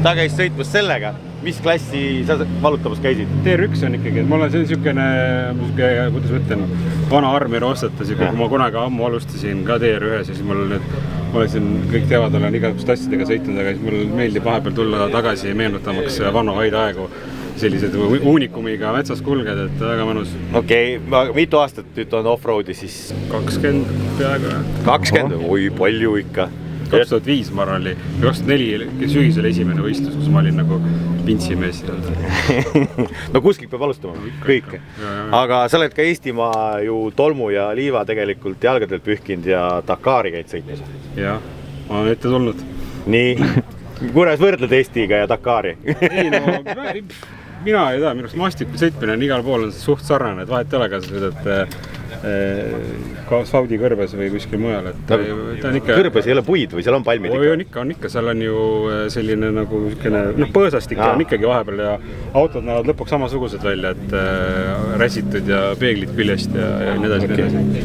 S2: ta käis sõitmas sellega. Mis klassi sa valutamas käisid?
S4: TR1 on ikkagi, mul on selline, kuidas ma ütlen, vana armir ostetas, kui ma kunagi ammu alustasin ka TR1 ja siis mul nüüd, ma olen kõik teavad, olen igasuguste asjadega sõitnud, aga siis mul meeldib vahepeal tulla tagasi meenutamaks vanu haid aegu. Sellised uunikumiga metsas kulged, et väga mõnus.
S2: Okei, mitu aastat nüüd on off-roadi siis?
S4: 20 peaaegu.
S2: 20? Oi, palju ikka.
S4: 2005 ma arvan oli, 2004 sügisel esimene võistlus, kus ma olin nagu pintsimees.
S2: No kuskilt peab alustama, kõik. Aga sa oled ka Eestimaa ju tolmu ja liiva tegelikult jalgadelt pühkinud ja Dakari käid sõitmas.
S4: Jah, ma olen ette tulnud.
S2: Nii, kuidas võrdled Eestiga ja Dakari?
S4: Ei no, mina ei tea, minu arust maastikul sõitmine on igal pool on suht sarnane, et vahet ei ole, kas sa sõidad Saudi kõrbes või kuskil mujal, et ta on ikka...
S2: Kõrbes ei ole puid või seal on palmid
S4: ikka? On ikka, seal on ju selline nagu põõsastik on ikkagi vahepeal ja autod näevad lõpuks samasugused välja, et räsitud ja peeglid küljest ja nii edasi.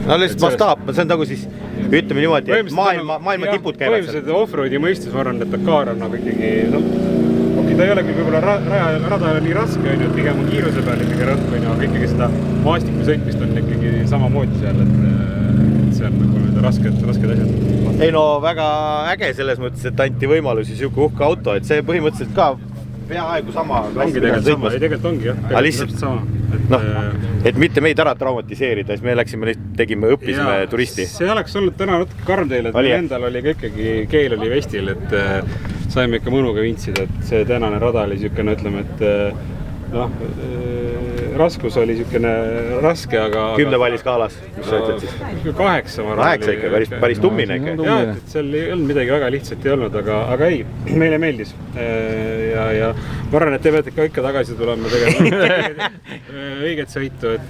S2: No lihtsalt mastaap, see on nagu siis, ütleme niimoodi, et maailma tipud käivad seal.
S4: Põhimõtteliselt off-roadi mõistes ma arvan, et Dakar on nagu ikkagi, ta ei ole küll võib-olla rada nii raske, et pigem on kiiruse peal ikkagi rõhk, aga ikkagi seda maastiku sõitmist on ikkagi samamoodi seal, et see on nagu rasked asjad.
S2: Ei no väga äge selles mõttes, et anti võimalusi siuke uhke auto, et see põhimõtteliselt ka peaaegu sama klassi peal sõitmas.
S4: Tegelikult ongi jah,
S2: lihtsalt sama. Et mitte meid ära traumatiseerida, siis me läksime, õppisime turisti.
S4: See oleks olnud täna natuke karm teile, et meil endal oli ka ikkagi keel oli vestil, et saime ikka mõnuga vintsida, et see tänane rada oli niisugune, ütleme, et raskus oli niisugune raske, aga... 10 vali skaalas, mis sa ütled siis? 8, ma arvan. 8 ikka, päris tummine ikka. Jah, et seal ei olnud midagi väga lihtsalt ei olnud, aga ei, meile meeldis. Ja ma arvan, et te peate ikka tagasi tulema tegema õiget sõitu, et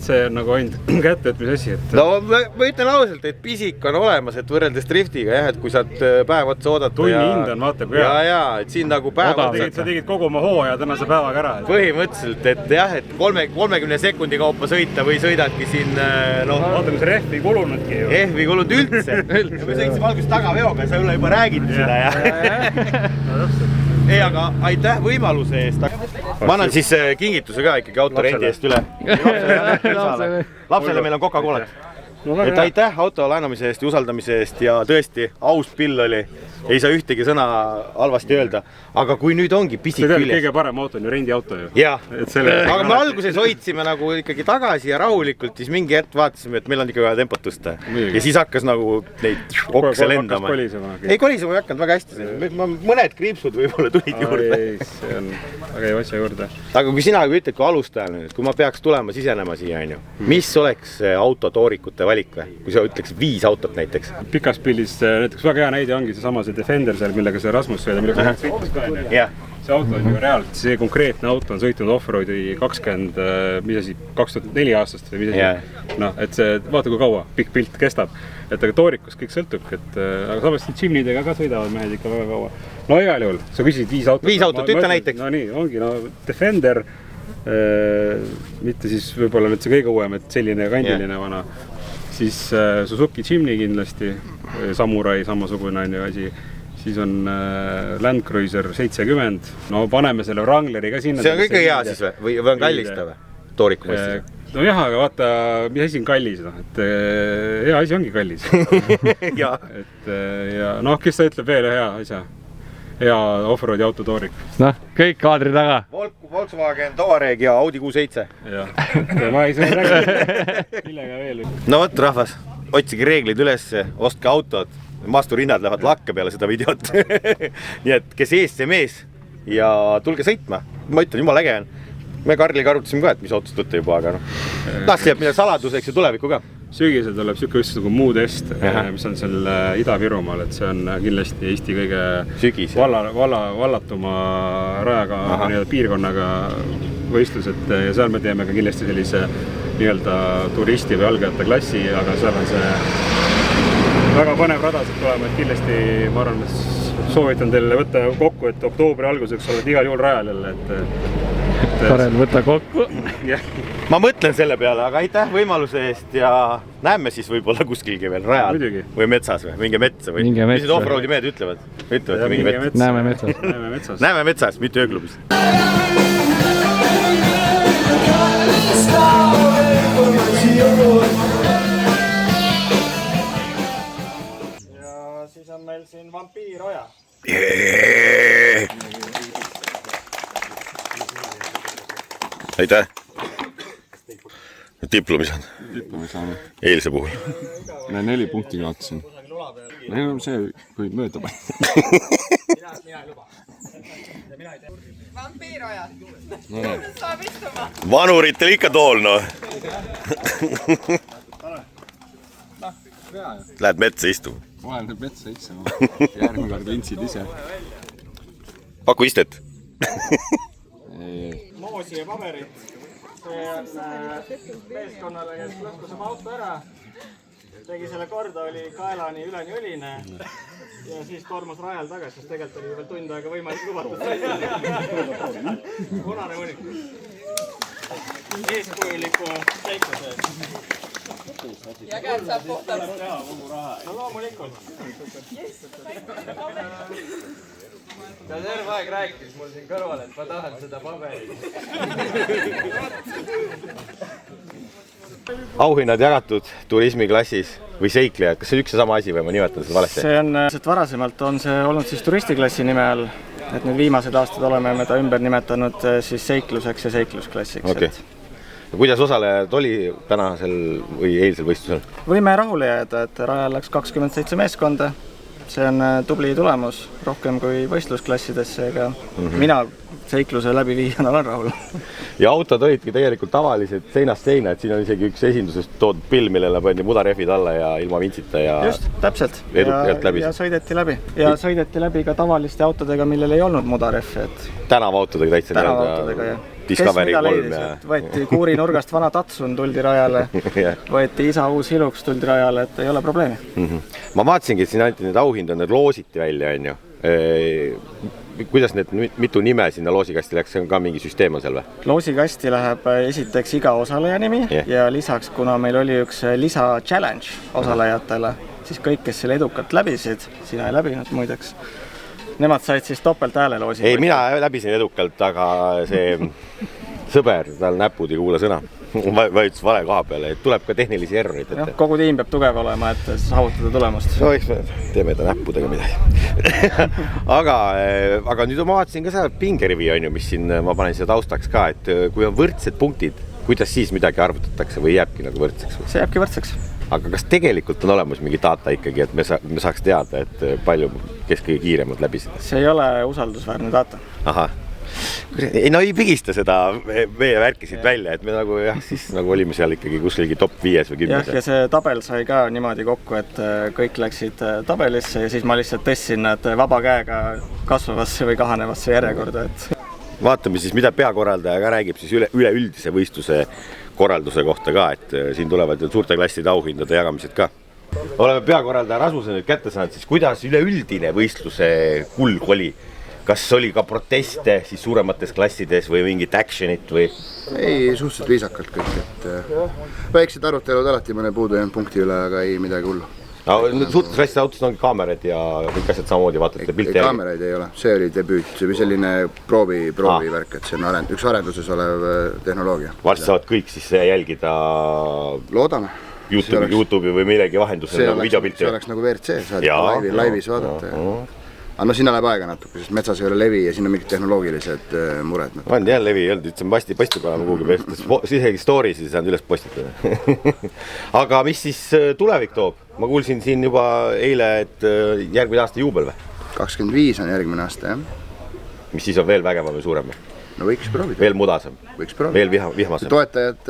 S4: see on nagu ainult kättevõtmise asi.
S2: No ma ütlen ausalt, et pisik on olemas, et võrreldes driftiga, jah, et kui saad päev otsa oodata
S4: tunni hind on, vaata kui hea.
S2: Ja, et siin nagu päev otsa.
S4: Sa tegid kogu oma hooaja tänase päevaga ära.
S2: Põhimõtteliselt, et jah, et 30 sekundi kaupa sõita või sõidadki siin,
S4: vaata, mis rehvi kulunudki ju.
S2: Rehvi kulunud üldse. Ja me sõitsime alguses tagaveoga, sa juba räägid seda ja. Ei, aga aitäh võimaluse eest. Ma annan siis kingituse ka ikkagi autorendi eest üle. Lapsele meil on Coca-Colat. Et aitäh auto laenamise eest ja usaldamise eest ja tõesti aus pill oli. Ei saa ühtegi sõna halvasti öelda. Aga kui nüüd ongi pisik küljes.
S4: Kõige parem auto on ju rendiauto ju.
S2: Jah, aga me alguses hoidsime nagu ikkagi tagasi ja rahulikult, siis mingi hetk vaatasime, et meil on ikka vaja tempot tõsta. Ja siis hakkas nagu neid okse lendama. Ei kolisema ei hakanud väga hästi. Mõned kriipsud võib-olla tulid juurde.
S4: See on väga ei asja juurde.
S2: Aga kui sina ütled kui alustajal, kui ma peaks tulema sisenema siia, mis oleks autotoorikute valik või? Kui sa ütleks 5 autot näiteks?
S4: Pikas pildis näiteks väga hea näide ongi see sama see Defender seal, millega see Rasmus sõida, millega see sõitis ka. See auto on ju reaalselt, see konkreetne auto on sõitnud off-roadi 2004 aastast või midagi. Noh, et see, vaata kui kaua pikk pilt kestab. Et aga toorikus kõik sõltub, aga samas Jimnidega ka sõidavad mehed ikka väga kaua. No igal juhul, sa küsisid 5 autot.
S2: 5 autot, ütle näiteks.
S4: No nii, ongi, Defender, mitte siis võib-olla nüüd see kõige uuem, et selline kandiline vana. Siis Suzuki Jimny kindlasti, Samurai samasugune on ju asi. Siis on Land Cruiser 70. No paneme selle Wrangleri ka sinna.
S2: See on kõige hea siis või on kallista või? Tooriku mõistes.
S4: No jah, aga vaata, mis asi on kallis. Et hea asi ongi kallis. Ja noh, kes ta ütleb veel hea asja? Hea off-roadi autotoorik.
S1: Noh, kõik kaadri taga.
S2: Volkswagen Touareg ja Audi Q7.
S4: Jah, ma ei saa rääkida. Millega veel.
S2: No võt, rahvas. otsige reeglid üles, ostke autod, maasturihinnad lähevad lakke peale seda videot. Nii et kes ees, see mees ja tulge sõitma. Ma ütlen, jumala äge on. Me Karliga arutasime ka, et mis autos võtta juba, aga tahaks jääb midagi saladuseks ja tulevikku ka.
S4: Sügisel tuleb siuke just nagu Moodest, mis on seal Ida-Virumaal, et see on kindlasti Eesti kõige vallatuma rajaga piirkonnaga võistlused ja seal me teeme ka kindlasti sellise nii-öelda turisti või algajate klassi, aga seal on see väga põnev rada siit tulema, et kindlasti ma arvan, soovitan teile võtta kokku, et oktoobri alguseks oled igal juhul rajal jälle,
S5: Karel, võta kokku.
S2: Ma mõtlen selle peale, aga aitäh võimaluse eest ja näeme siis võib-olla kuskilgi veel rajal või metsas või minge metsa või mis need offroadi mehed ütlevad? Ütlevad mingi metsas.
S5: Näeme metsas.
S2: Näeme metsas, mitte ööklubis.
S5: Ja siis on meil siin vampiiroja.
S2: Aitäh! Diplomi saan.
S1: Diplomi saame.
S2: Eilse puhul.
S1: 4 punkti kaotasin. See kui mööda pani.
S3: Vampiiroja. Saab istuma.
S2: Vanuritel ikka tool, no. Lähed metsa istuma.
S1: Ma olen metsa istuma. Järgmine kord vintsid ise.
S2: Paku istet.
S5: Moosi ja paberit. See on meeskonnale, kes lõhkus oma auto ära. Tegi selle korda, oli kaelani üleni õline ja siis tormas rajal tagasi, sest tegelikult oli veel tund aega võimalik lubatud. Punane mõnik. Eeskujuliku seikluse.
S3: Ja käed saab puhtalt.
S5: No loomulikult. Ta terve aeg rääkis mul siin kõrval, et ma tahan seda paberit.
S2: Auhinnad jagatud turismiklassis või seiklejad, kas see on üks ja sama asi või ma nimetan seda valesti?
S5: See on, varasemalt on see olnud siis turistiklassi nime all, et nüüd viimased aastad oleme me ta ümber nimetanud siis seikluseks ja seiklusklassiks.
S2: Okay. Ja kuidas osalejad oli tänasel või eilsel võistlusel?
S5: Võime rahule jääda, et rajal läks 27 meeskonda. See on tubli tulemus, rohkem kui võistlusklassidesse, ega mina seikluse läbiviijana olen rahul.
S2: Ja autod olidki tegelikult tavalised seinast seina, et siin on isegi üks esindusest toodud pill, millele pandi mudarehvid alla ja ilma vintsita ja
S5: just, täpselt.
S2: Edukalt läbi.
S5: Ja sõideti läbi. Ja sõideti läbi ka tavaliste autodega, millel ei olnud mudarehvi.
S2: Tänavaautodega täitsa.
S5: Tänavaautodega, jah.
S2: Discovery 3 ja...
S5: Võeti Kuuri nurgast vana Tatsun, tuldi rajale. Võeti isa uus Hilux, tuldi rajale, et ei ole probleemi.
S2: Ma vaatasingi, et siin anti need auhind on, need loositi välja, on ju. Kuidas need mitu nime sinna loosikasti läks, see on ka mingi süsteem on seal või?
S5: Loosikasti läheb esiteks iga osaleja nimi ja lisaks, kuna meil oli üks lisa challenge osalejatele, siis kõik, kes selle edukalt läbisid, sina ei läbinud muideks, nemad said siis topelt hääle loosi.
S2: Ei, mina läbisin edukalt, aga see sõber, tal näpud ei kuula sõna. Vajutus vale koha peale, et tuleb ka tehnilisi errorid.
S5: Kogu tiim peab tugev olema, et saavutada tulemust.
S2: No eks me teeme ta näppudega midagi. aga nüüd ma vaatasin ka seda pingerivi, on ju, mis siin, ma panen seda taustaks ka, et kui on võrdsed punktid, kuidas siis midagi arvutatakse või jääbki nagu võrdseks?
S5: See jääbki võrdseks.
S2: Aga kas tegelikult on olemas mingi data ikkagi, et me saaks teada, et palju kes kõige kiiremad läbisid?
S5: See ei ole usaldusväärne data.
S2: Aha. Ei, no ei pigista seda meie värkisid välja, et me nagu jah, siis nagu olime seal ikkagi kuskilgi top 5 või 10.
S5: Ja see tabel sai ka niimoodi kokku, et kõik läksid tabelisse ja siis ma lihtsalt tõstsin nad vaba käega kasvavasse või kahanevasse järjekorda.
S2: Vaatame siis, mida peakorraldaja ka räägib siis üleüldise võistluse korralduse kohta ka, et siin tulevad suurte klasside auhindade jagamised ka. Oleme peakorraldaja Rasmuse nüüd kätte saanud, siis kuidas üleüldine võistluse kulg oli? Kas oli ka proteste siis suuremates klassides või mingit actionit või?
S8: Ei, suhteliselt viisakalt kõik, et väiksed arutelud alati mõne puudu jäänud punkti üle, aga ei midagi hullu.
S2: No, suurtes klasside autos ongi kaamerad ja kõik asjad samamoodi vaatate pilte.
S8: Kaameraid ei ole, see oli debüüt, see oli selline proovivärk, et see on üks arenduses olev tehnoloogia.
S2: Varsti saavad kõik siis jälgida
S8: Loodame.
S2: YouTube'i või millegi vahendusel nagu videopilti.
S8: See oleks nagu VRC, saad laivis vaadata. aga no sinna läheb aega natuke, sest metsas ei ole levi ja siin on mingid tehnoloogilised mured.
S2: on jah, levi ei olnud, ütlesin posti panema kuhugi pestes, isegi stories ei saanud üles postitada. Aga mis siis tulevik toob? Ma kuulsin siin juba eile, et järgmine aasta juubel või?
S8: 25 on järgmine aasta, jah.
S2: Mis siis on veel vägevam või suurem?
S8: No võiks proovida.
S2: Veel mudasem?
S8: Võiks proovida.
S2: Veel vihmasem?
S8: Toetajad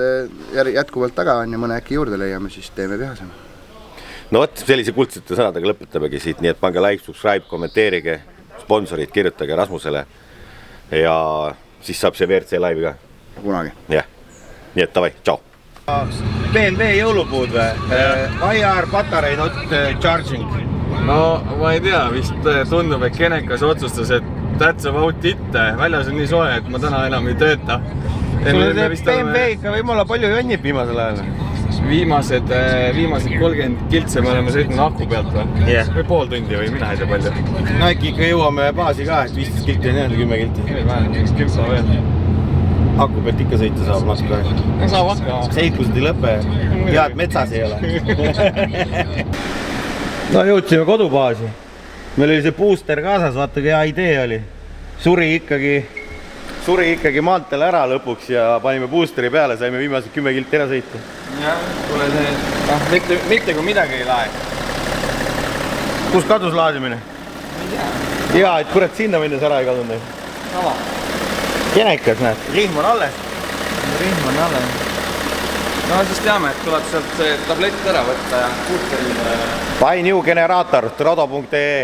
S8: jätkuvalt taga on ja mõne äkki juurde leiame, siis teeme vihasem.
S2: No vot, sellise kuldsete sõnadega lõpetamegi siit, nii et pange like, subscribe, kommenteerige, sponsorid, kirjutage Rasmusele ja siis saab see WRC live ka.
S8: Kunagi.
S2: Jah, nii et davai, tšau. BMW jõulupuud või? IR patarei not charging.
S1: No ma ei tea, vist tundub, et Kenekas otsustas, et that's about it. Väljas on nii soe, et ma täna enam ei tööta.
S2: BMW ikka võib-olla palju jonnib viimasel ajal.
S1: Viimased 30 kiltse me oleme sõitnud aku pealt või?
S2: Yeah.
S1: Või pool tundi või mina ei tea palju.
S2: No äkki ikka jõuame baasi ka, et 15 kilti on jäänud, 10 kilti.
S1: Ei vähem, üks kiltsa veel.
S2: Aku pealt ikka sõita saab natuke aega.
S1: No saab hakka.
S2: Seiklused ei lõpe, head metsas ei ole. No jõudsime kodubaasi. Meil oli see booster kaasas, vaata kui hea idee oli. Suri ikkagi maanteel ära lõpuks ja panime boosteri peale, saime viimased 10 kilti ära sõita.
S1: Jah, kuule see, mitte kui midagi ei lae.
S2: Kus kadus laadimine?
S1: Ei tea.
S2: Jaa, et kurat sinna minnes ära ei kadunud.
S1: Sama.
S2: Kenekas näed, rihm on alles.
S1: Rihm on alles. No siis teame, et tuleb sealt see tablett ära võtta ja boosteril...
S2: Buy new generaator, trodo.ee